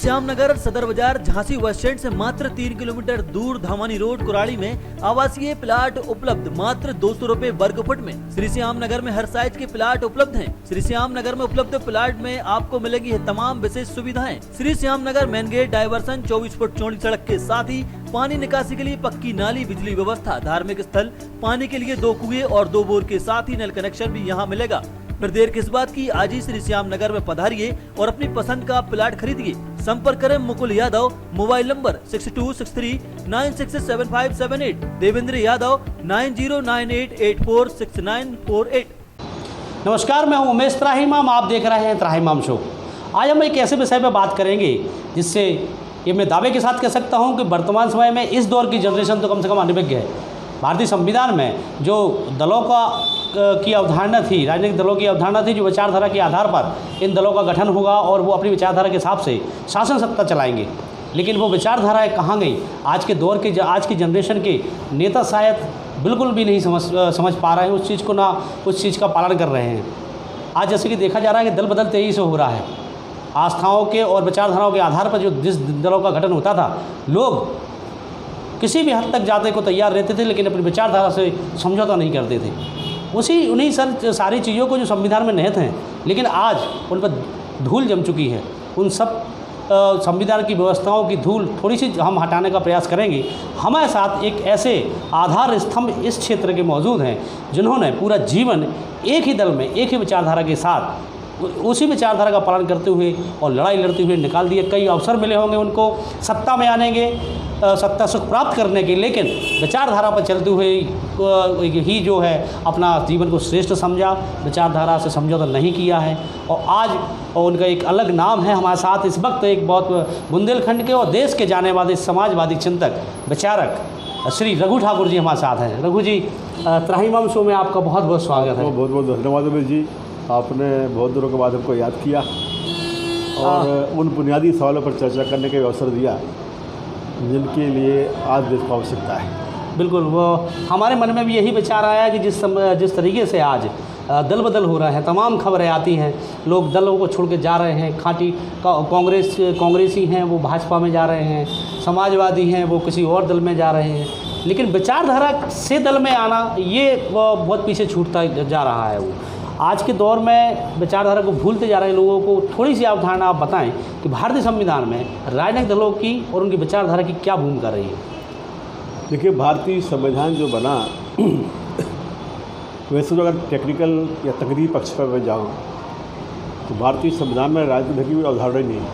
श्यामनगर सदर बाजार Jhansi bus stand से मात्र 3 किलोमीटर दूर धामानी रोड कुराड़ी में आवासीय प्लाट उपलब्ध मात्र 200 रुपए वर्ग फुट में। श्री श्याम नगर में हर साइज के प्लाट उपलब्ध हैं। श्री श्याम नगर में उपलब्ध प्लाट में आपको मिलेगी है तमाम विशेष सुविधाएं। Shri Shyam Nagar main gate, diversion, 24 foot चौड़ी सड़क के साथ ही पानी निकासी के लिए पक्की नाली, बिजली व्यवस्था, धार्मिक स्थल, पानी के लिए 2 कुएं और 2 बोर के साथ ही नल कनेक्शन भी यहाँ मिलेगा। फिर देर किस बात की, आज ही श्री श्याम नगर में पधारिए और अपनी पसंद का प्लाट खरीदिए। संपर्क करें मुकुल यादव, मोबाइल नंबर 6263967578, देवेंद्र यादव 9098846948। नमस्कार, मैं हूं उमेश त्राहिमाम, आप देख रहे हैं त्राहिमाम शो। आज हम एक ऐसे विषय पर बात करेंगे जिससे ये मैं दावे के साथ कह सकता हूं कि वर्तमान समय में इस दौर की जनरेशन तो कम से कम अनभिज्ञ है। भारतीय संविधान में जो दलों की अवधारणा थी, राजनीतिक दलों की अवधारणा थी, जो विचारधारा के आधार पर इन दलों का गठन होगा और वो अपनी विचारधारा के हिसाब से शासन सत्ता चलाएंगे, लेकिन वो विचारधाराएं कहाँ गई? आज के दौर के आज की जनरेशन के नेता शायद बिल्कुल भी नहीं समझ पा रहे हैं उस चीज़ को, ना उस चीज़ का पालन कर रहे हैं। आज जैसे कि देखा जा रहा है कि दल बदल तेजी से हो रहा है। आस्थाओं के और विचारधाराओं के आधार पर जिस दलों का गठन होता था, लोग किसी भी हद तक जाने को तैयार रहते थे, लेकिन अपनी विचारधारा से समझौता नहीं करते थे। उन्हीं सारी चीज़ों को जो संविधान में निहित हैं, लेकिन आज उन पर धूल जम चुकी है। उन सब संविधान की व्यवस्थाओं की धूल थोड़ी सी हम हटाने का प्रयास करेंगे। हमारे साथ एक ऐसे आधार स्तंभ इस क्षेत्र के मौजूद हैं जिन्होंने पूरा जीवन एक ही दल में, एक ही विचारधारा के साथ उसी विचारधारा का पालन करते हुए और लड़ाई लड़ते हुए निकाल दिए। कई अवसर मिले होंगे उनको सत्ता में आने के, सत्ता सुख प्राप्त करने के, लेकिन विचारधारा पर चलते हुए ही जो है अपना जीवन को श्रेष्ठ समझा, विचारधारा से समझौता नहीं किया है। और आज उनका एक अलग नाम है। हमारे साथ इस वक्त एक बहुत बुंदेलखंड के और देश के जाने वाले समाजवादी चिंतक, विचारक श्री रघु ठाकुर जी हमारे साथ हैं। रघु जी, त्राहिमाम शो में आपका बहुत बहुत स्वागत है। बहुत बहुत धन्यवाद उमेश जी, आपने बहुत दिनों के बाद हमको याद किया और उन बुनियादी सवालों पर चर्चा करने का अवसर दिया जिनके लिए आज देश को आवश्यकता है। बिल्कुल, वो हमारे मन में भी यही विचार आया कि जिस तरीके से आज दल बदल हो रहा है, तमाम खबरें आती हैं, लोग दलों को छोड़ के जा रहे हैं। खाटी कांग्रेसी हैं वो भाजपा में जा रहे हैं, समाजवादी हैं वो किसी और दल में जा रहे हैं, लेकिन विचारधारा से दल में आना ये बहुत पीछे छूटता जा रहा है। वो आज के दौर में विचारधारा को भूलते जा रहे हैं लोगों को। थोड़ी सी अवधारणा आप बताएं कि भारतीय संविधान में राजनीतिक दलों की और उनकी विचारधारा की क्या भूमिका रही है? देखिए, भारतीय संविधान जो बना, वैसे तो अगर टेक्निकल या तकनीकी पक्ष पर मैं जाऊँ तो भारतीय संविधान में राजनीति की कोई अवधारणा नहीं है।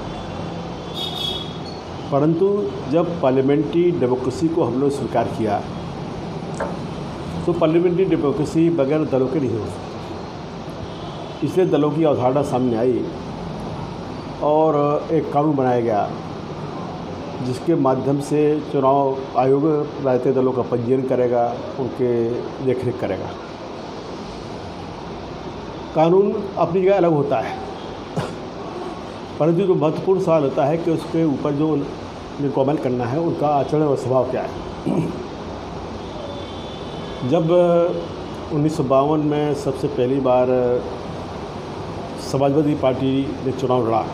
परंतु जब पार्लियामेंट्री डेमोक्रेसी को हम लोग स्वीकार किया तो पार्लियामेंट्री डेमोक्रेसी बगैर दलों के नहीं हो सकती। इसलिए दलों की अवधारणा सामने आई और एक कानून बनाया गया जिसके माध्यम से चुनाव आयोग राजनीतिक दलों का पंजीयन करेगा, उनके देखरेख करेगा। कानून अपनी जगह अलग होता है, परंतु जो महत्वपूर्ण सवाल होता है कि उसके ऊपर जो जिनको अमल करना है उनका आचरण और स्वभाव क्या है। जब 1952 में सबसे पहली बार समाजवादी पार्टी ने चुनाव लड़ा,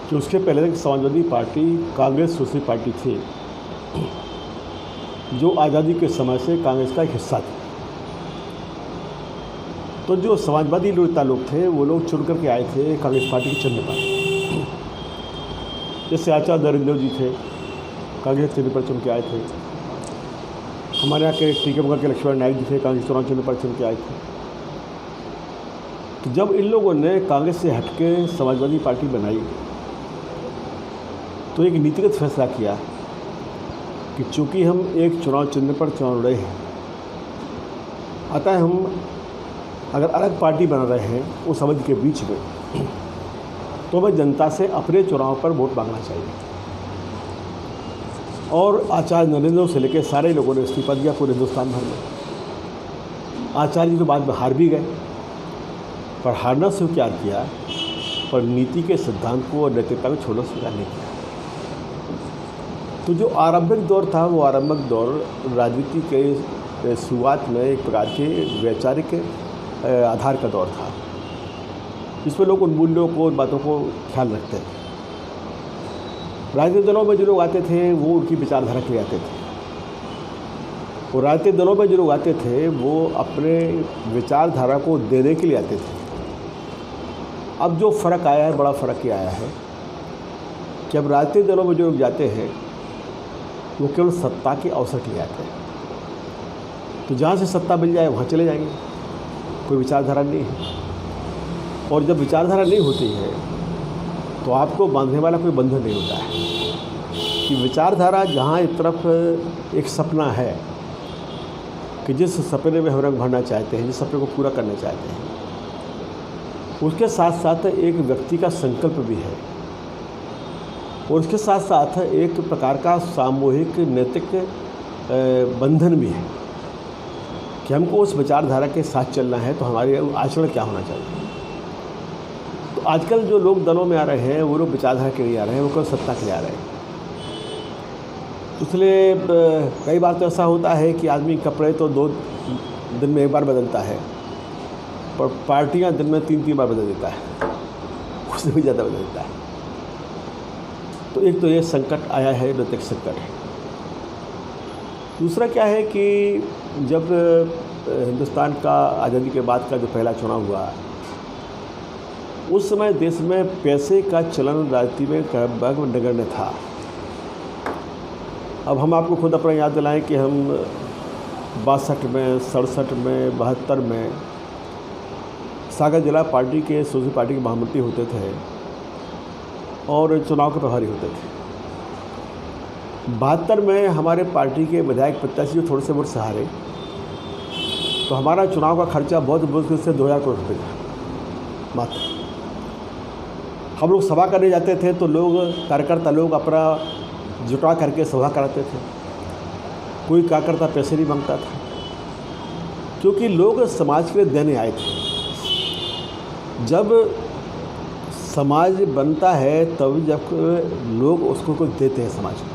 कि उसके पहले तक समाजवादी पार्टी कांग्रेस दूसरी पार्टी थी जो आज़ादी के समय से कांग्रेस का एक हिस्सा थी। तो जो समाजवादी नेता लोग थे वो लोग चुन करके आए थे कांग्रेस पार्टी के चिन्ह पर। जैसे आचार्य नरेंद्र जी थे, कांग्रेस चिन्ह पर चुन के आए थे। हमारे यहाँ के टीके मगर के लक्ष्मण नायक जी थे, कांग्रेस चुनाव चिन्ह पर चुन के आए थे। तो जब इन लोगों ने कांग्रेस से हटके समाजवादी पार्टी बनाई तो एक नीतिगत फैसला किया कि चूँकि हम एक चुनाव चिन्ह पर चुनाव लड़े हैं, अतः हम अगर अलग पार्टी बना रहे हैं उस अवधि के बीच में, तो हमें जनता से अपने चुनाव पर वोट मांगना चाहिए। और आचार्य नरेंद्र से लेकर सारे लोगों ने इस्तीफा दिया पूरे हिंदुस्तान भर में। आचार्य जी तो बाद में हार भी गए, पर हारना स्वीकार किया, पर नीति के सिद्धांत को और नैतिकता को छोड़ना स्वीकार नहीं किया। तो जो आरंभिक दौर था वो आरंभिक दौर राजनीति के शुरुआत में एक प्रकार के वैचारिक आधार का दौर था, जिसमें लोग उन मूल्यों को, उन बातों को ख्याल रखते हैं। राजनीतिक दलों में जो लोग आते थे वो उनकी विचारधारा के लिए आते थे, और राजनीतिक दलों में जो लोग आते थे वो अपने विचारधारा को देने के लिए आते थे। अब जो फ़र्क आया है, बड़ा फ़र्क ये आया है कि अब राजनीतिक दलों में जो लोग जाते हैं वो केवल सत्ता के अवसर के लिए आते हैं। तो जहाँ से सत्ता मिल जाए वहाँ चले जाएंगे, कोई विचारधारा नहीं है। और जब विचारधारा नहीं होती है तो आपको बांधने वाला कोई बंधन नहीं होता है कि विचारधारा जहाँ एक तरफ एक सपना है कि जिस सपने में हम रंग भरना चाहते हैं, जिस सपने को पूरा करना चाहते हैं, उसके साथ साथ एक व्यक्ति का संकल्प भी है, और उसके साथ साथ एक प्रकार का सामूहिक नैतिक बंधन भी है कि हमको उस विचारधारा के साथ चलना है, तो हमारे आचरण क्या होना चाहिए। तो आजकल जो लोग दलों में आ रहे हैं वो लोग विचारधारा के लिए आ रहे हैं, वो केवल सत्ता के लिए आ रहे हैं। इसलिए कई बार तो ऐसा होता है कि आदमी कपड़े तो 2 दिन में एक बार बदलता है, पर पार्टियां दिन में 3-3 बार बदल देता है, उससे भी ज़्यादा बदल देता है। तो एक तो ये संकट आया है, नैतिक संकट। दूसरा क्या है कि जब हिंदुस्तान का आज़ादी के बाद का जो पहला चुनाव हुआ, उस समय देश में पैसे का चलन राजनीति में लगभग नगण्य था। अब हम आपको खुद अपना याद दिलाएं कि हम 62 में, 67 में, 72 में सागर जिला पार्टी के सोशल पार्टी के महामंत्री होते थे और चुनाव के प्रभारी होते थे। 72 में हमारे पार्टी के विधायक प्रत्याशी जो थोड़े से वोट से हारे, तो हमारा चुनाव का खर्चा बहुत मुश्किल से 2000 करोड़ रुपये था मात्र। हम लोग सभा करने जाते थे तो लोग, कार्यकर्ता लोग अपना जुटा करके सभा कराते थे, कोई कार्यकर्ता पैसे नहीं मांगता था, क्योंकि लोग समाज के लिए देने आए थे। जब समाज बनता है तब जब लोग उसको कुछ देते हैं समाज को,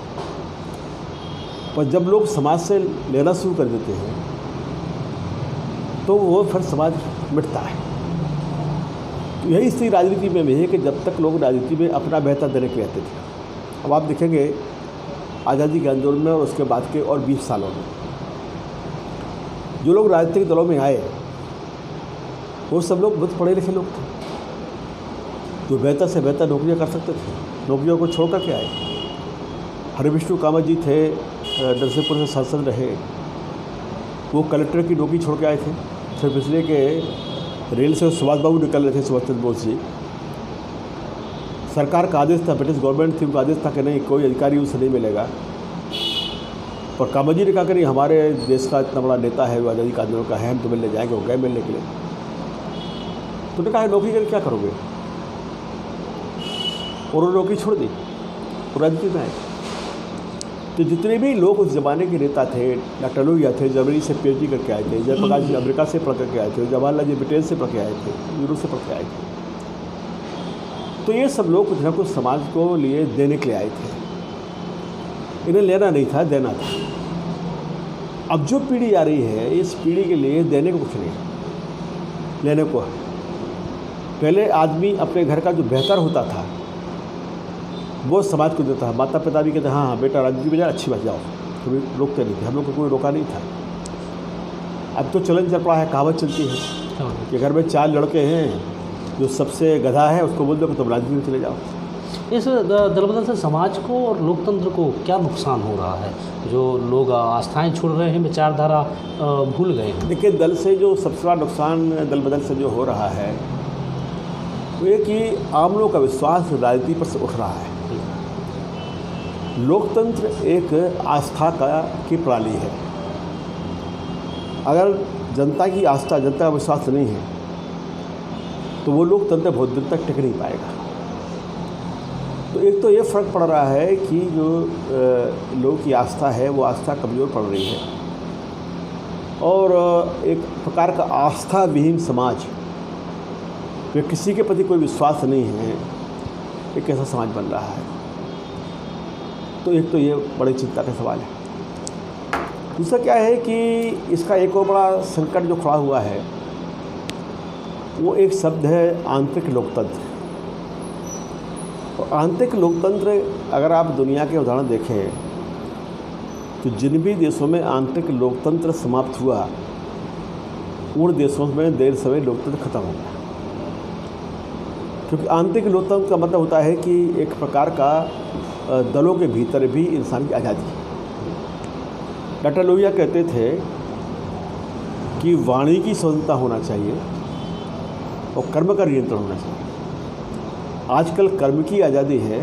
पर जब लोग समाज से लेना शुरू कर देते हैं तो वो फिर समाज मिटता है। तो यही स्थिति राजनीति में भी है कि जब तक लोग राजनीति में अपना बेहतर देने के लिए आते थे। अब आप देखेंगे आज़ादी के आंदोलन में और उसके बाद के और 20 सालों में जो लोग राजनीतिक दलों में आए वो सब लोग बहुत पढ़े लिखे लोग थे, जो बेहतर से बेहतर नौकरियां कर सकते थे, नौकरियों को छोड़ करके आए। हरिविष्णु कामत जी थे, नरसिंहपुर से सांसद रहे, वो कलेक्टर की नौकरी छोड़ के आए थे। फिर पिछले के रेल से सुभाष बाबू निकल रहे थे, सुभाष चंद्र बोस जी। सरकार का आदेश था, ब्रिटिश गवर्नमेंट थी, उनका आदेश था कि नहीं कोई अधिकारी उससे नहीं मिलेगा, पर कामत जी ने कहा कि नहीं हमारे देश का इतना बड़ा नेता है, वो आज़ादी का आंदोलन का है, हम तो मिलने जाएंगे। वो गए मिलने के लिए, तो उन्होंने कहा नौकरी करके क्या करोगे, और उन्होंने नौकरी छोड़ दी और राजनीति में आए। तो जितने भी लोग उस ज़माने के नेता थे, डॉक्टर लोहिया थे, जर्मनी से PhD करके आए थे, जयप्रकाश जी अमेरिका से पढ़ करके आए थे, जवाहरलाल जी ब्रिटेन से पढ़ के आए थे, यूरोप से पढ़ के आए थे। तो ये सब लोग कुछ ना कुछ समाज को लिए देने के लिए आए थे। इन्हें लेना नहीं था, देना था। अब जो पीढ़ी आ रही है, इस पीढ़ी के लिए देने को कुछ नहीं है, लेने को है। पहले आदमी अपने घर का जो बेहतर होता था वो समाज को देता है। माता पिता भी कहते हाँ हाँ बेटा राजनीति में जा, अच्छी बात, जाओ, कभी रोकते नहीं थे, हम लोग को कोई रोका नहीं था। अब तो चलन चल पड़ा है, कहावत चलती है कि घर में 4 लड़के हैं, जो सबसे गधा है उसको बोल दो कि तुम राजनीति में चले जाओ। इस दल बदल से समाज को और लोकतंत्र को क्या नुकसान हो रहा है? जो लोग आस्थाएं छोड़ रहे हैं, विचारधारा भूल गए हैं। देखिए, दल से जो सबसे बड़ा नुकसान दल बदल से जो हो रहा है वो ये कि आम लोगों का विश्वास राजनीति पर से उठ रहा है। लोकतंत्र एक आस्था की प्रणाली है। अगर जनता की आस्था, जनता का विश्वास नहीं है तो वो लोकतंत्र बहुत दिन तक टिक नहीं पाएगा। तो एक तो ये फ़र्क पड़ रहा है कि जो लोगों की आस्था है वो आस्था कमज़ोर पड़ रही है, और एक प्रकार का आस्था विहीन समाज, वे किसी के प्रति कोई विश्वास नहीं है, एक ऐसा समाज बन रहा है। तो एक तो ये बड़ी चिंता का सवाल है। दूसरा क्या है कि इसका एक और बड़ा संकट जो खड़ा हुआ है वो एक शब्द है आंतरिक लोकतंत्र। और आंतरिक लोकतंत्र अगर आप दुनिया के उदाहरण देखें तो जिन भी देशों में आंतरिक लोकतंत्र समाप्त हुआ उन देशों में देर समय लोकतंत्र खत्म हो गया। क्योंकि आंतरिक लोकतंत्र का मतलब होता है कि एक प्रकार का दलों के भीतर भी इंसान की आज़ादी है। डॉक्टर लोहिया कहते थे कि वाणी की स्वतंत्रता होना चाहिए और कर्म का नियंत्रण होना चाहिए। आजकल कर्म की आज़ादी है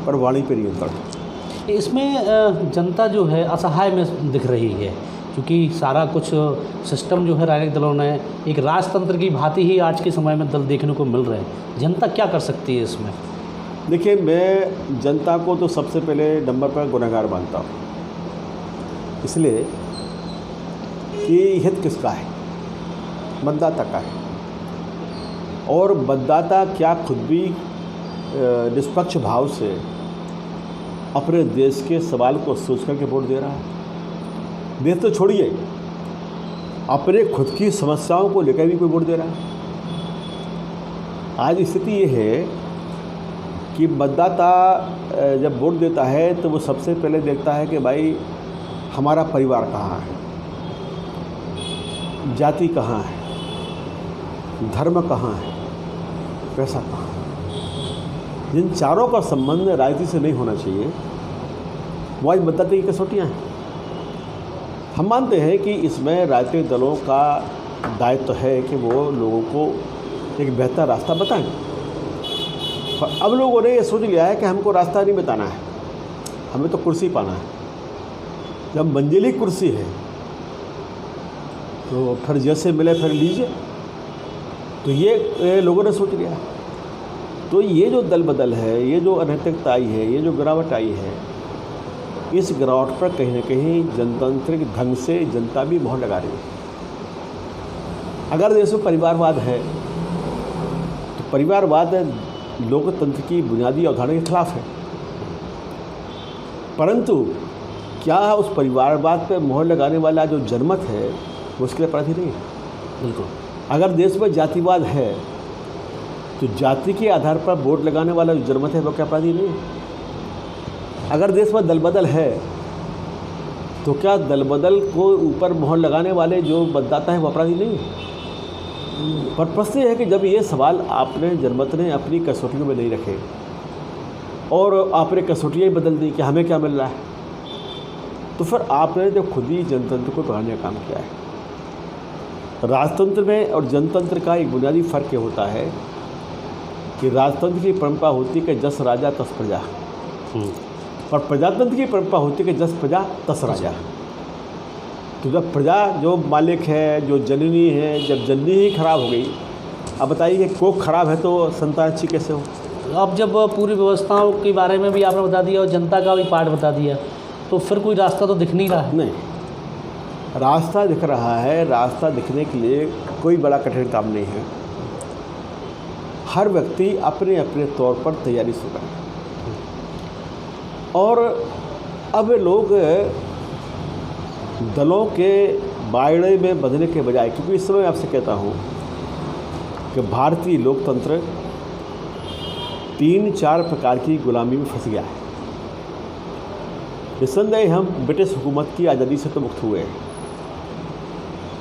पर वाणी पर नियंत्रण है। इसमें जनता जो है असहाय में दिख रही है, क्योंकि सारा कुछ सिस्टम जो है राजनीतिक दलों ने एक राजतंत्र की भांति ही आज के समय में दल देखने को मिल रहे हैं। जनता क्या कर सकती है इसमें? देखिए, मैं जनता को तो सबसे पहले नंबर पर गुनहगार मानता हूँ, इसलिए कि हित किसका है? मतदाता का है। और मतदाता क्या खुद भी निष्पक्ष भाव से अपने देश के सवाल को सोच करके वोट दे रहा है? देश तो छोड़िए, अपने खुद की समस्याओं को लेकर भी कोई वोट दे रहा है? आज स्थिति ये है कि मतदाता जब वोट देता है तो वो सबसे पहले देखता है कि भाई हमारा परिवार कहाँ है, जाति कहाँ है, धर्म कहाँ है, पैसा कहाँ है। जिन चारों का संबंध राजनीति से नहीं होना चाहिए वो आज मतदाता की कसौटियाँ हैं। हम मानते हैं कि इसमें राजनीतिक दलों का दायित्व है कि वो लोगों को एक बेहतर रास्ता बताएं। पर अब लोगों ने ये सोच लिया है कि हमको रास्ता नहीं बताना है, हमें तो कुर्सी पाना है। जब मंजिली कुर्सी है तो फिर जैसे मिले फिर लीजिए, तो ये लोगों ने सोच लिया। तो ये जो दल बदल है, ये जो अनैतिकता आई है, ये जो गिरावट आई है, इस गिरावट पर कहीं न कहीं जनतांत्रिक ढंग से जनता भी मोहर लगा रही है। अगर देश में परिवारवाद है तो परिवारवाद लोकतंत्र की बुनियादी अवधारणा के खिलाफ है। परंतु क्या उस परिवारवाद पर मोहर लगाने वाला जो जनमत है वो उसके लिए अपराधी नहीं है? बिल्कुल। अगर देश में जातिवाद है तो जाति के आधार पर वोट लगाने वाला जो जनमत है वो क्या अपराधी नहीं है? अगर देश में दल बदल है तो क्या दल बदल को ऊपर मोहर लगाने वाले जो मतदाता हैं वो अपराधी नहीं है? पर प्रश्न ये है कि जब ये सवाल आपने जनमत ने अपनी कसौटियों में नहीं रखे और आपने कसौटियाँ ही बदल दी कि हमें क्या मिल रहा है, तो फिर आपने जब खुद ही जनतंत्र को बढ़ाने का काम किया है। राजतंत्र में और जनतंत्र का एक बुनियादी फ़र्क ये होता है कि राजतंत्र की परंपरा होती है कि जस राजा तस प्रजा, और प्रजातंत्र की परंपरा होती है कि जस प्रजा तस राजा। तो जब प्रजा जो मालिक है, जो जननी है, जब जननी ही खराब हो गई, अब बताइए कि कोख खराब है तो संतान अच्छी कैसे हो? अब जब पूरी व्यवस्थाओं के बारे में भी आपने बता दिया और जनता का भी पार्ट बता दिया, तो फिर कोई रास्ता तो दिख नहीं रहा है। नहीं, रास्ता दिख रहा है। रास्ता दिखने के लिए कोई बड़ा कठिन काम नहीं है। हर व्यक्ति अपने अपने तौर पर तैयारी से करे। और अब लोग दलों के बाड़े में बंधने के बजाय, क्योंकि इस समय आपसे कहता हूँ कि भारतीय लोकतंत्र 3-4 प्रकार की गुलामी में फंस गया है। निस्संदेह हम ब्रिटिश हुकूमत की आज़ादी से तो मुक्त हुए हैं,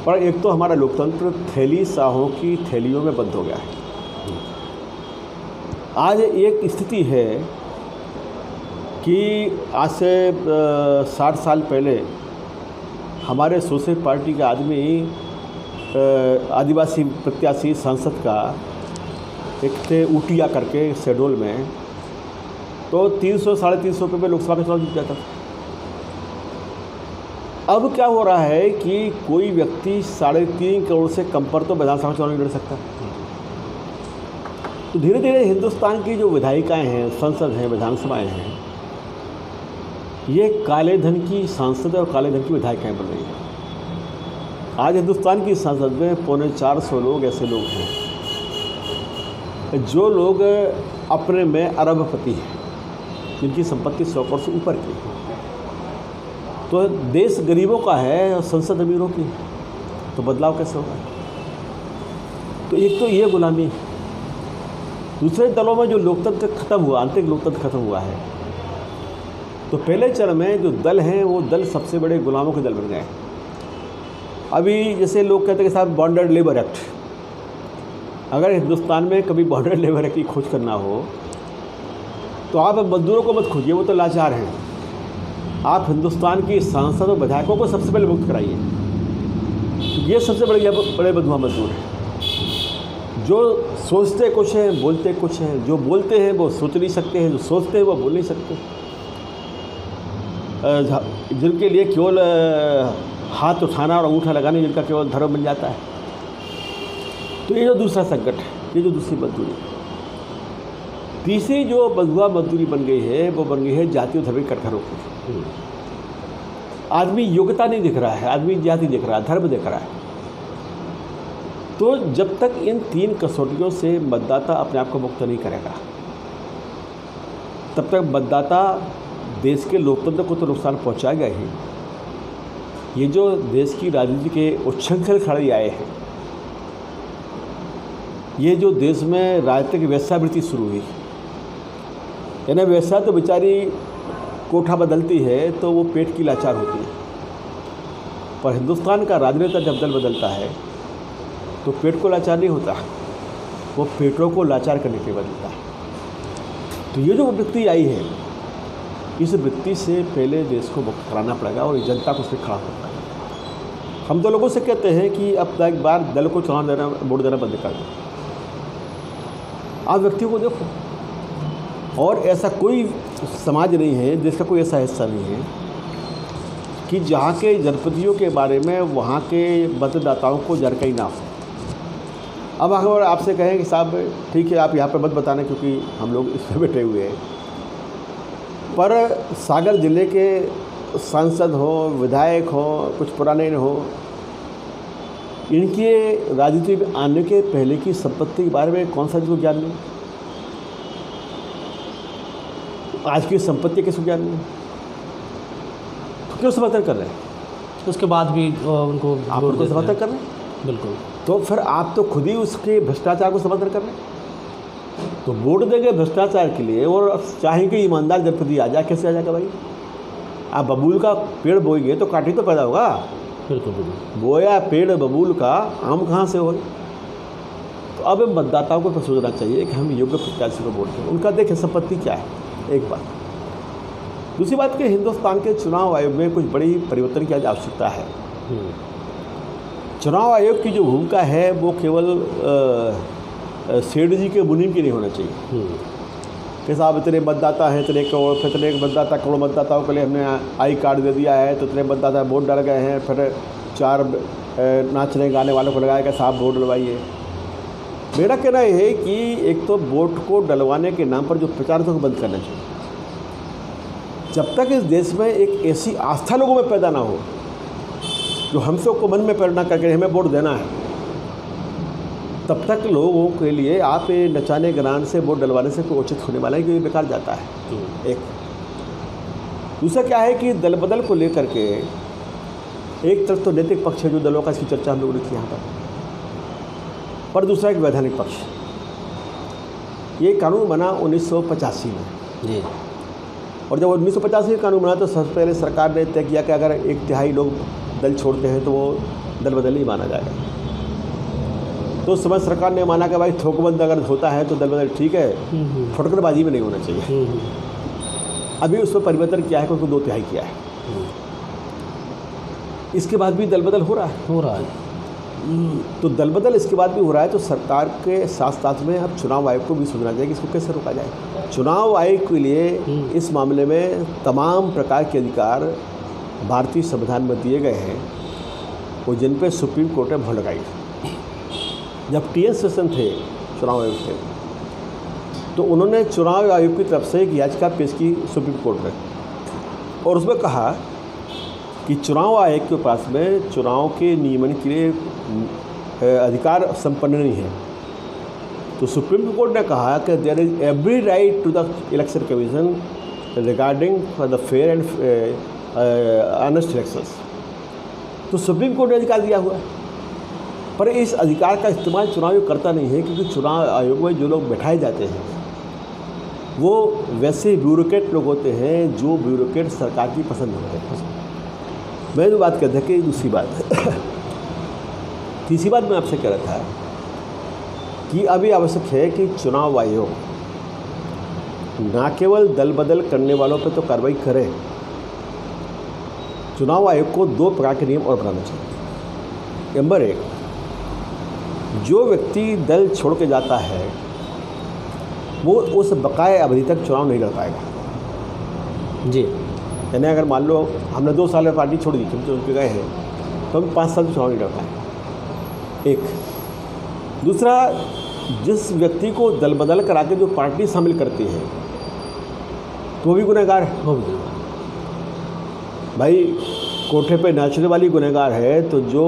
पर एक तो हमारा लोकतंत्र थैली शाहों की थैलियों में बंद हो गया है। आज एक स्थिति है कि आज से 60 साल पहले हमारे सोशल पार्टी के आदमी आदिवासी प्रत्याशी सांसद का एक थे ऊटिया करके शेड्यूल में, तो 300-350 रुपये में लोकसभा का चुनाव जीत जाता था। अब क्या हो रहा है कि कोई व्यक्ति 3.5 करोड़ से कम पर तो विधानसभा चुनाव नहीं लड़ सकता। तो धीरे धीरे हिंदुस्तान की जो विधायिकाएँ हैं, संसद हैं, विधानसभाएँ हैं, ये काले धन की सांसद और काले धन की विधायिकाएँ बन रही हैं। आज हिंदुस्तान की संसद में 450 लोग ऐसे लोग हैं जो लोग अपने में अरबपति हैं, जिनकी संपत्ति 100 करोड़ से ऊपर की है। तो देश गरीबों का है और संसद अमीरों की, तो बदलाव कैसे होगा? तो एक तो ये गुलामी। दूसरे दलों में जो लोकतंत्र खत्म हुआ, आंतरिक लोकतंत्र खत्म हुआ है, तो पहले चरण में जो दल हैं वो दल सबसे बड़े गुलामों के दल बन गए हैं। अभी जैसे लोग कहते हैं कि साहब बॉन्डेड लेबर एक्ट, अगर हिंदुस्तान में कभी बॉन्डेड लेबर एक्ट की खोज करना हो तो आप मजदूरों को मत खोजिए, वो तो लाचार हैं। आप हिंदुस्तान की सांसद और विधायकों को सबसे पहले मुक्त कराइए। ये सबसे बड़े बंधुआ मजदूर हैं, जो सोचते कुछ हैं बोलते कुछ हैं। जो बोलते हैं वो सोच नहीं सकते हैं, जो सोचते हैं वो बोल नहीं सकते। जिनके लिए केवल हाथ उठाना और अंगूठा लगाना जिनका केवल धर्म बन जाता है। तो ये जो दूसरा संकट है, ये जो दूसरी मजदूरी। तीसरी जो बंधुआ मजदूरी बन गई है वो बन गई है जातीय धार्मिक कटघरों की। आदमी योग्यता नहीं दिख रहा है, आदमी जाति दिख रहा है, धर्म दिख रहा है। तो जब तक इन 3 कसौटियों से मतदाता अपने आप को मुक्त नहीं करेगा तब तक मतदाता देश के लोकतंत्र को तो नुकसान पहुंचाएगा ही। ये जो देश की राजनीति के उच्छृंखल खड़े आए हैं, ये जो देश में राजनीतिक वेश्यावृत्ति शुरू हुई, यानी वेश्या तो बेचारी कोठा बदलती है तो वो पेट की लाचार होती है, पर हिंदुस्तान का राजनेता जब दल बदलता है तो पेट को लाचार नहीं होता, वो पेटों को लाचार करने के बदलता है। तो ये जो वृत्ति आई है, इस वृत्ति से पहले देश को मुक्त कराना पड़ेगा और जनता को उससे खड़ा होना पड़ेगा। हम तो लोगों से कहते हैं कि अब एक बार दल को चुनाव देना, वोट देना बंद कर दो। आप व्यक्तियों को देखो, और ऐसा कोई समाज नहीं है, देश का कोई ऐसा हिस्सा नहीं है कि जहाँ के जनप्रतिनिधियों के बारे में वहाँ के मतदाताओं को जानकारी ना हो। अब अगर आपसे कहें कि साहब ठीक है आप यहाँ पर मत बताना क्योंकि हम लोग इस पर बैठे हुए हैं, पर सागर ज़िले के सांसद हो, विधायक हो, कुछ पुराने हो, इनके राजनीति में आने के पहले की संपत्ति के बारे में कौन सा जिसको ज्ञान नहीं? आज की संपत्ति किसको ज्ञान नहीं? तो क्यों समर्थन कर रहे हैं? उसके बाद भी उनको आप उनको समर्थन कर रहे हैं? बिल्कुल। तो फिर आप तो खुद ही उसके भ्रष्टाचार को समर्थन कर रहे हैं। तो वोट देंगे भ्रष्टाचार के लिए और चाहेंगे ईमानदार जनप्रतिनिधि आ जाए, कैसे आ जाएगा भाई? आप बबूल का पेड़ बोएंगे तो काठी तो पैदा होगा। बिल्कुल बिल्कुल। बोया पेड़ बबूल का आम कहाँ से हो? तो अब मतदाताओं को सोचना चाहिए कि हम योग्य प्रत्याशी को वोट दें। उनका देखें संपत्ति क्या है, एक बात। दूसरी बात कि हिंदुस्तान के चुनाव आयोग में कुछ बड़ी परिवर्तन की आज आवश्यकता है। चुनाव आयोग की जो भूमिका है वो केवल सेठ जी के मुनीम की नहीं होना चाहिए कि साहब इतने मतदाता हैं, इतने करोड़, फिर इतने मतदाता करोड़ मतदाताओं के लिए हमने आई कार्ड दे दिया है तो इतने मतदाता वोट डाल गए हैं, फिर 4 नाचने गाने वालों को लगाया कि साहब वोट डलवाइए। मेरा कहना यह है कि एक तो वोट को डलवाने के नाम पर जो प्रचार को बंद करना चाहिए। जब तक इस देश में एक ऐसी आस्था लोगों में पैदा ना हो जो हम सबको मन में प्रेरणा करके हमें वोट देना है, तब तक लोगों के लिए आप नचाने गाने से वोट डलवाने से कोई उचित होने वाला है, क्योंकि बेकार जाता है। एक दूसरा क्या है कि दल बदल को लेकर के एक तरफ तो नैतिक पक्ष है जो दलों का, इसकी चर्चा हम लोगों ने की यहाँ पर दूसरा एक वैधानिक पक्ष। ये कानून बना 1985 में जी, और जब 1985 में कानून बना तो सबसे पहले सरकार ने तय किया कि अगर 1/3 लोग दल छोड़ते हैं तो वो दल बदल नहीं माना जाएगा। तो उस समय सरकार ने माना कि भाई थोकबंद अगर होता है तो दल बदल ठीक है, फुटकरबाजी में नहीं होना चाहिए। अभी उसमें परिवर्तन किया है कि उसको 2/3 किया है। इसके बाद भी दल बदल हो रहा है। तो दल बदल इसके बाद भी हो रहा है, तो सरकार के साथ साथ में अब चुनाव आयोग को भी सोचना चाहिए कि इसको कैसे रोका जाए। चुनाव आयोग के लिए इस मामले में तमाम प्रकार के अधिकार भारतीय संविधान में दिए गए हैं, वो जिन पे सुप्रीम कोर्ट ने मोहर लगाई। जब TN सेशन थे चुनाव आयोग के, तो उन्होंने चुनाव आयोग की तरफ से एक याचिका पेश की सुप्रीम कोर्ट में, और उसमें कहा कि चुनाव आयोग के पास में चुनाव के नियमन के लिए अधिकार संपन्न नहीं है। तो सुप्रीम कोर्ट ने कहा कि there is every right to the election commission regarding the fair and honest elections. तो सुप्रीम कोर्ट ने अधिकार दिया हुआ है, पर इस अधिकार का इस्तेमाल चुनाव आयोग करता नहीं है, क्योंकि चुनाव आयोग में जो लोग बैठाए जाते हैं वो वैसे ब्यूरोक्रेट लोग होते हैं जो ब्यूरोक्रेट सरकार की पसंद होते हैं। मैं जो बात करता कि दूसरी बात तीसरी बात मैं आपसे कह रहा था कि अभी आवश्यक है कि चुनाव आयोग ना केवल दल बदल करने वालों पर तो कार्रवाई करे, चुनाव आयोग को 2 प्रकार के नियम और बनाना चाहिए। नंबर 1, जो व्यक्ति दल छोड़ के जाता है वो उस बकाया अवधि तक चुनाव नहीं लड़ पाएगा जी। यानी अगर मान लो हमने 2 साल में पार्टी छोड़ दी, चुन के गए हैं, तो हम 5 साल चुनाव नहीं लड़ पाएंगे। एक दूसरा, जिस व्यक्ति को दल बदल करा के जो पार्टी शामिल करती है तो वो भी गुनहगार है। वो भी भाई कोठे पे नाचने वाली गुनहगार है, तो जो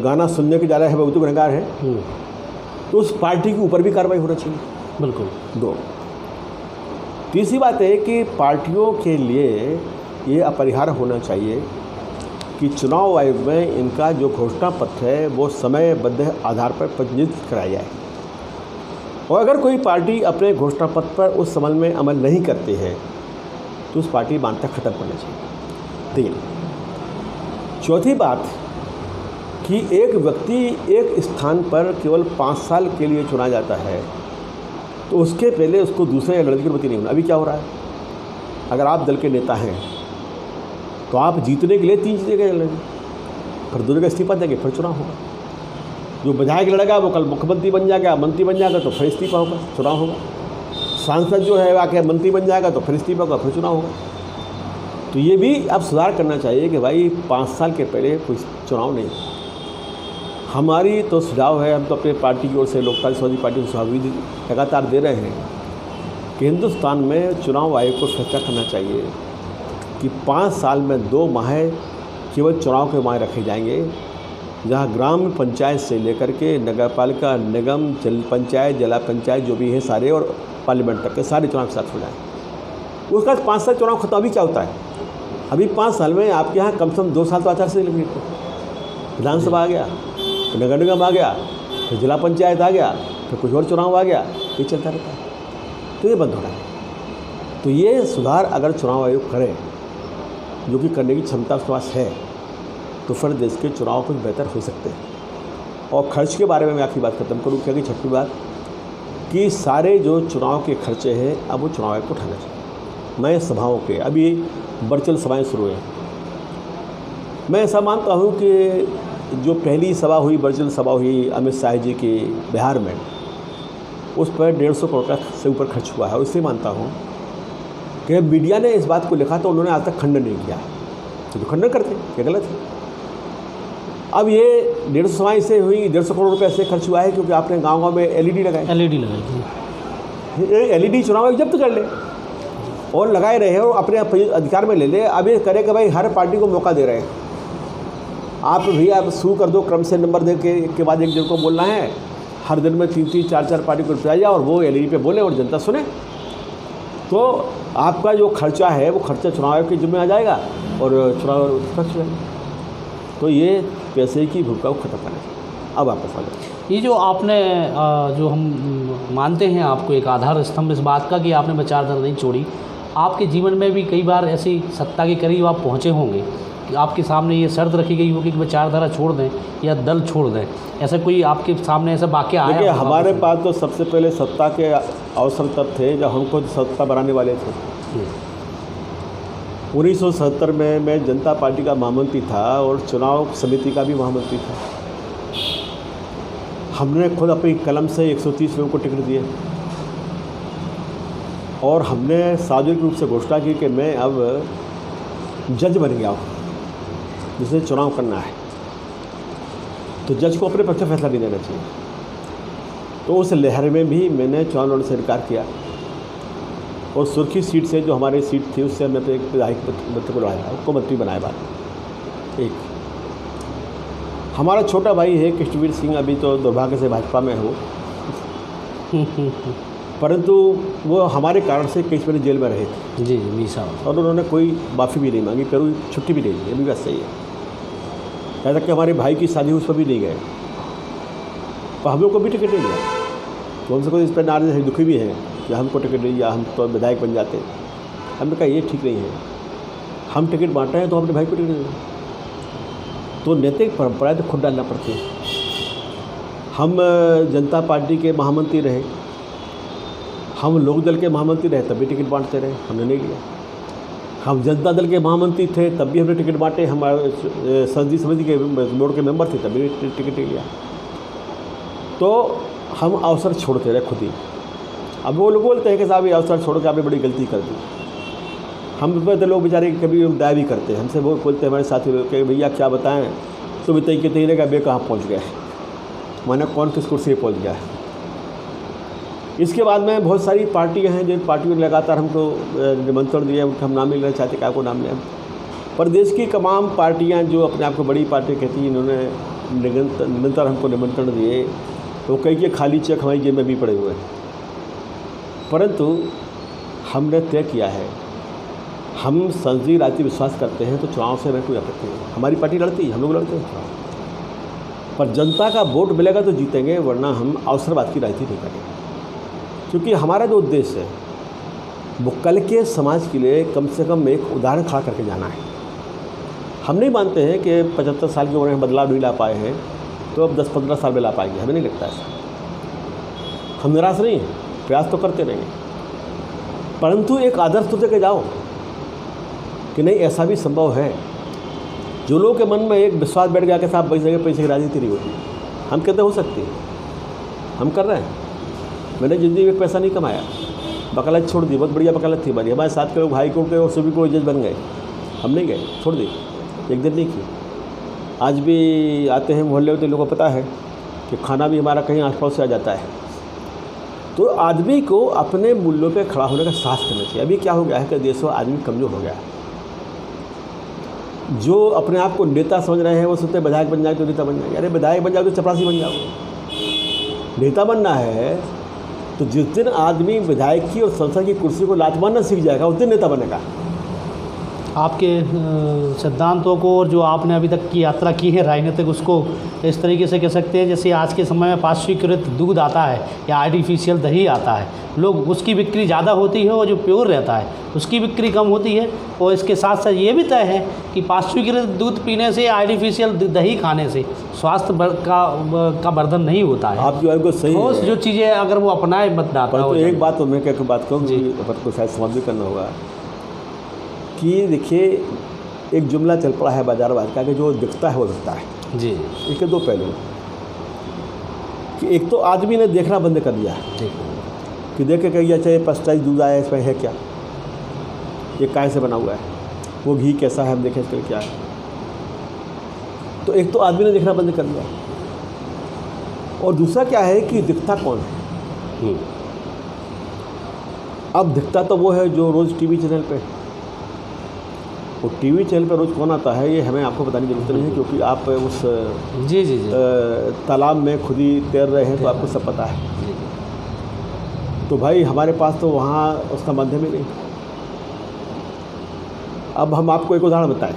गाना सुनने के जा रहा है वो तो गुनहगार है। तो उस पार्टी के ऊपर भी कार्रवाई होना चाहिए। बिल्कुल। 2, तीसरी बात है कि पार्टियों के लिए ये अपरिहार्य होना चाहिए कि चुनाव आयोग में इनका जो घोषणा पत्र है वो समयबद्ध आधार पर पंजीकृत कराया जाए, और अगर कोई पार्टी अपने घोषणा पत्र पर उस समय में अमल नहीं करती है तो उस पार्टी मान्यता खत्म करना चाहिए। 3, चौथी बात कि एक व्यक्ति एक स्थान पर केवल 5 साल के लिए चुना जाता है तो उसके पहले उसको दूसरे लड़ने की अनुमति नहीं होना। अभी क्या हो रहा है, अगर आप दल के नेता हैं तो आप जीतने के लिए 3 चीज़ें लड़ेंगे, फिर दोनों का इस्तीफा देंगे, फिर चुनाव होगा। जो विधायक लड़ेगा वो कल मुख्यमंत्री बन जाएगा, मंत्री बन जाएगा तो फिर इस्तीफा होगा, चुनाव होगा। सांसद जो है आके मंत्री बन जाएगा तो फिर इस्तीफा होगा, फिर चुनाव होगा। तो ये भी अब सुधार करना चाहिए कि भाई 5 साल के पहले कोई चुनाव नहीं। हमारी तो सुझाव है, हम तो अपने पार्टी की ओर से लोकतांत्रिक समाजवादी पार्टी को सुझाव भी लगातार दे रहे हैं कि हिंदुस्तान में चुनाव आयोग को फैसला करना चाहिए कि 5 साल में 2 माह केवल चुनाव के माह रखे जाएंगे, जहां ग्राम पंचायत से लेकर के नगर पालिका, निगम, जल पंचायत, जिला पंचायत जो भी हैं सारे, और पार्लियामेंट तक के सारे चुनाव के साथ हो जाएँ। उसके बाद 5 साल चुनाव खत्म। अभी क्या होता है, अभी 5 साल में आपके यहाँ कम से कम 2 साल तो आचार संहिता लगी, विधानसभा आ गया, नगर निगम आ गया, फिर जिला पंचायत आ गया, फिर कुछ और चुनाव आ गया, ये चलता रहता है। तो ये बंद हो रहा है। तो ये सुधार अगर चुनाव आयोग करे, जो कि करने की क्षमता उसके पास है, तो फिर देश के चुनाव कुछ बेहतर हो सकते हैं। और खर्च के बारे में मैं आखिरी बात खत्म करूँ, क्या कि छठी बात कि सारे जो चुनाव के खर्चे हैं अब वो चुनाव आयोग को उठाना चाहिए। मैं सभाओं के अभी वर्चुअल सभाएँ शुरू हुई, मैं ऐसा मानता हूँ कि जो पहली सभा हुई, वर्चुअल सभा हुई अमित शाह जी की बिहार में, उस पर 150 करोड़ से ऊपर खर्च हुआ है। उससे मानता हूँ कि मीडिया ने इस बात को लिखा तो उन्होंने आज तक खंडन नहीं किया, तो खंडन करते ये गलत है। अब ये 150 सभाएँ से हुई, 150 करोड़ रुपये ऐसे खर्च हुआ है क्योंकि आपने गाँव-गाँव में LED लगाए। LED चुनाव जब्त कर ले और लगाए रहे और अपने अधिकार में ले ले। अब ये करे कि भाई हर पार्टी को मौका दे रहे हैं, आप भैया आप शुरू कर दो, क्रम से नंबर दे के एक के बाद एक जन को बोलना है, हर दिन में 3-3, 4-4 पार्टी को बताया जाए और वो LED पे बोले और जनता सुने, तो आपका जो खर्चा है वो खर्चा चुनाव आयोग के जिम्मे आ जाएगा और चुनाव खर्च हो जाएगा। तो ये पैसे की भूमिका को खत्म करना चाहिए। अब आपका सवाल, ये जो आपने जो हम मानते हैं आपको एक आधार स्तंभ इस बात का कि आपने विचारधारा नहीं छोड़ी, आपके जीवन में भी कई बार ऐसी सत्ता के करीब आप पहुँचे होंगे कि आपके सामने ये शर्त रखी गई होगी कि विचारधारा छोड़ दें या दल छोड़ दें, ऐसा कोई आपके सामने ऐसा वाक़या आया? देखिए, हमारे पास तो सबसे पहले सत्ता के अवसर तब थे जब हमको सत्ता बनाने वाले थे। 1970 में मैं जनता पार्टी का महामंत्री था और चुनाव समिति का भी महामंत्री था। हमने खुद अपनी कलम से 130 लोगों को टिकट दिए और हमने सार्वजनिक रूप से घोषणा की कि मैं अब जज बन गया हूँ, जिसे चुनाव करना है तो जज को अपने पक्ष में फैसला नहीं देना चाहिए। तो उस लहर में भी मैंने चुनाव लड़ने से इनकार किया और सुर्खी सीट से जो हमारी सीट थी उससे हमने एक विधायक मंत्री को लड़ाया, उसको मंत्री बनाया। बात एक, हमारा छोटा भाई है कृष्णवीर सिंह, अभी तो दुर्भाग्य से भाजपा में हो, परंतु वो हमारे कारण से कई महीने जेल में रहे थे। जी जी मीसा, और उन्होंने कोई माफ़ी भी नहीं मांगी, पेरू छुट्टी भी नहीं दी। ये भी बात सही है। यहाँ तक कि हमारे भाई की शादी उस पर भी नहीं गए, तो हम लोग को भी टिकट नहीं दिया, तो हमसे कोई इस पर नाराज है, दुखी भी हैं। कि हमको टिकट नहीं दिया, हम तो विधायक बन जाते। हमने कहा ये ठीक नहीं है, हम टिकट बांट रहे हैं तो अपने भाई को टिकट दें। तो नैतिक परंपराएं तो खुद डालना पड़ती है। हम जनता पार्टी के महामंत्री रहे, हम लोकदल के महामंत्री रहे, तब भी टिकट बांटते रहे, हमने नहीं लिया। हम जनता दल के महामंत्री थे, तब भी हमने टिकट बांटे, हमारे संसदीय समिति के बोर्ड के मेंबर थे, तब भी टिकट नहीं लिया। तो हम अवसर छोड़ते रहे खुद ही। अब वो लोग बोलते हैं कि साहब ये अवसर छोड़ के आपने बड़ी गलती कर दी। हम तो लोग बेचारे कभी दया भी करते हैं, हमसे वो बोलते हैं हमारे साथी लोग कि भैया क्या बताएं, तुम इतने के तरीके का बे कहाँ पहुँच गए, मैंने कौन किस कुर्सी पर पहुँच गया। इसके बाद में बहुत सारी पार्टियां हैं जिन पार्टियों ने लगातार हमको निमंत्रण दिया, उनका हम नाम नहीं लेना चाहते, क्या को नाम लें। प्रदेश की तमाम पार्टियां जो अपने आप को बड़ी पार्टी कहती हैं, इन्होंने निरंतर हमको निमंत्रण दिए, तो कई के खाली चेक हमारी जेब में भी पड़े हुए हैं। परंतु हमने तय किया है, हम संसदीय राजनीति विश्वास करते हैं, तो चुनाव से हमें कोई आपत्ति नहीं। हमारी पार्टी लड़ती है, हम लोग लड़ते हैं, पर जनता का वोट मिलेगा तो जीतेंगे, वरना हम अवसरवाद की राजनीति नहीं करेंगे। क्योंकि हमारा जो उद्देश्य है वो कल के समाज के लिए कम से कम एक उदाहरण खड़ा करके जाना है। हम नहीं मानते हैं कि 75 साल की उम्र में बदलाव नहीं ला पाए हैं तो अब 10-15 साल में ला पाएंगे, हमें नहीं लगता ऐसा। हम निराश नहीं हैं, प्रयास तो करते रहेंगे, परंतु एक आदर्श तो देके जाओ कि नहीं ऐसा भी संभव है। जो लोगों के मन में एक विश्वास बैठ गया कि साहब पैसे की राजनीति नहीं होती, हम कहते हो सकती है, हम कर रहे हैं। मैंने ज़िंदगी में पैसा नहीं कमाया, वकालत छोड़ दी, बहुत बढ़िया वकालत थी हमारी, हमारे साथ के लोग हाई कोर्ट के और सुप्रीम कोर्ट जज बन गए, हम नहीं गए, छोड़ दी, एक दिन नहीं की। आज भी आते हैं मोहल्ले में तो लोगों को पता है कि खाना भी हमारा कहीं आस पास से आ जाता है। तो आदमी को अपने मूल्यों पे खड़ा होने का साहस करना चाहिए। अभी क्या हो गया है कि देश में आदमी कमज़ोर हो गया है। जो अपने आप को नेता समझ रहे हैं वो सोचते हैं विधायक बन जाए तो नेता बन जाएंगे। अरे विधायक बन जाओ तो चपरासी बन जाओ। नेता बनना है तो जिस दिन आदमी विधायक की और संसद की कुर्सी को लात मारना सीख जाएगा उस दिन नेता बनेगा। आपके सिद्धांतों को और जो आपने अभी तक की यात्रा की है राजनीतिक, उसको इस तरीके से कह सकते हैं जैसे आज के समय में पाश्चीकृत दूध आता है या आर्टिफिशियल दही आता है, लोग उसकी बिक्री ज़्यादा होती है और जो प्योर रहता है उसकी बिक्री कम होती है। और इसके साथ साथ ये भी तय है कि पाश्चीकृत दूध पीने से, आर्टिफिशियल दही खाने से स्वास्थ्य का वर्धन नहीं होता है। आप जो है सही है। जो चीज़ें अगर वो अपनाए मतदाता। तो एक बात तो मैं क्या बात कहूँ को शायद समाप्त भी करना होगा कि देखिए एक जुमला चल पड़ा है बाजारवाद का कि जो दिखता है वो दिखता है जी। इसके दो पहलू कि एक तो आदमी ने देखना बंद कर दिया है कि देखे कि ये चाहे पस्टाइज दूध आया इसमें है क्या, ये काय से बना हुआ है, वो घी कैसा है हम देखें इसके क्या है। तो एक तो आदमी ने देखना बंद कर दिया और दूसरा क्या है कि दिखता कौन है। अब दिखता तो वो है जो रोज़ टीवी चैनल पे, वो टीवी चैनल पर रोज़ कौन आता है ये हमें आपको बताने की जरूरत नहीं है क्योंकि आप उस जी तालाब में खुद ही तैर रहे हैं तो आपको सब पता है। तो भाई हमारे पास तो वहाँ उसका माध्यम ही नहीं। अब हम आपको एक उदाहरण बताएं,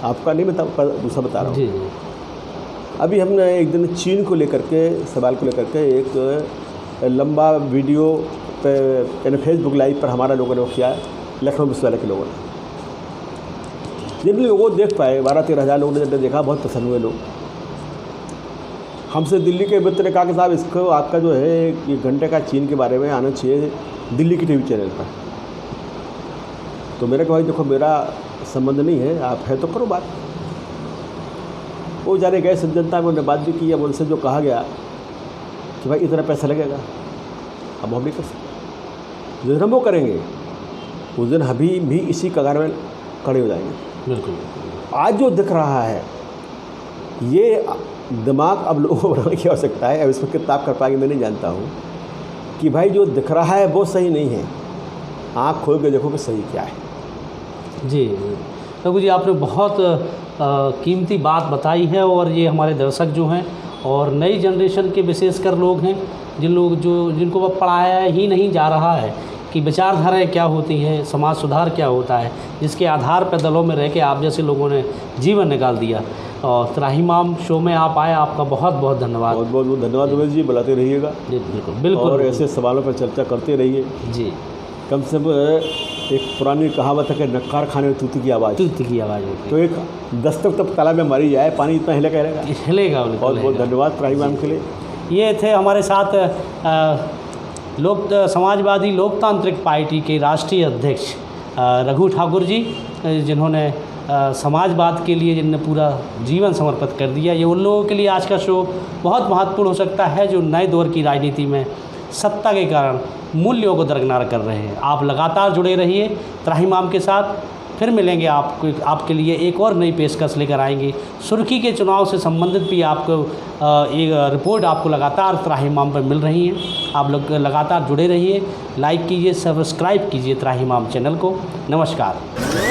आपका नहीं बता, दूसरा बता रहा हूँ। अभी हमने एक दिन चीन को लेकर के सवाल को लेकर के एक लंबा वीडियो पे फेसबुक लाइव पर हमारा लोगों ने किया, लखनऊ विश्वविद्यालय के लोगों ने। जिन लोगों देख पाए 12-13 हज़ार लोगों ने देखा, बहुत पसंद हुए लोग। हमसे दिल्ली के मित्र ने कहा कि साहब इसको आपका जो है एक घंटे का चीन के बारे में आना चाहिए दिल्ली की टीवी चैनल पर। तो मेरे को भाई देखो मेरा संबंध नहीं है, आप है तो करो बात। वो जाने गए जनता में उन्होंने बात भी की। अब उनसे जो कहा गया कि भाई इतना पैसा लगेगा, अब हम नहीं कर सकते। जिस दिन हम वो करेंगे उस दिन अभी भी इसी कगार में खड़े हो जाएंगे। बिल्कुल। आज जो दिख रहा है ये दिमाग अब लोगों को बनाने की आवश्यकता है। अब इसमें कितना आप कर पाएंगे मैं नहीं जानता हूँ कि भाई जो दिख रहा है वो सही नहीं है, आँख खोल के देखो कि सही क्या है। जी रघु जी, आपने बहुत कीमती बात बताई है और ये हमारे दर्शक जो हैं और नई जनरेशन के विशेषकर लोग हैं जिनको वह पढ़ाया ही नहीं जा रहा है कि विचारधाराएँ क्या होती हैं, समाज सुधार क्या होता है, जिसके आधार पर दलों में रह के आप जैसे लोगों ने जीवन निकाल दिया। और त्राहिमाम शो में आप आए, आपका बहुत बहुत धन्यवाद। बहुत बहुत धन्यवाद उमेश जी, बुलाते रहिएगा जी बिल्कुल बिल्कुल। और ऐसे सवालों पर चर्चा करते रहिए। जी, कम से कम एक पुरानी कहावत है कि नक्कार खाने में तूती की आवाज़, तूत की आवाज़ होती तो एक दस्तक तब तालाब में मारी जाए, पानी इतना हिलेगा रहेगा। हिलेगा। बहुत बहुत धन्यवाद त्राहिमाम के लिए। ये थे हमारे साथ समाजवादी लोकतांत्रिक पार्टी के राष्ट्रीय अध्यक्ष रघु ठाकुर जी, जिन्होंने समाजवाद के लिए जिनने पूरा जीवन समर्पित कर दिया। ये उन लोगों के लिए आज का शो बहुत महत्वपूर्ण हो सकता है जो नए दौर की राजनीति में सत्ता के कारण मूल्यों को दरकिनार कर रहे हैं। आप लगातार जुड़े रहिए त्राहिमाम के साथ, फिर मिलेंगे आपके लिए एक और नई पेशकश लेकर आएंगे। सुर्खी के चुनाव से संबंधित भी आपको एक रिपोर्ट आपको लगातार त्राहिमाम पर मिल रही है। आप लोग लगातार जुड़े रहिए, लाइक कीजिए, सब्सक्राइब कीजिए त्राहिमाम चैनल को। नमस्कार।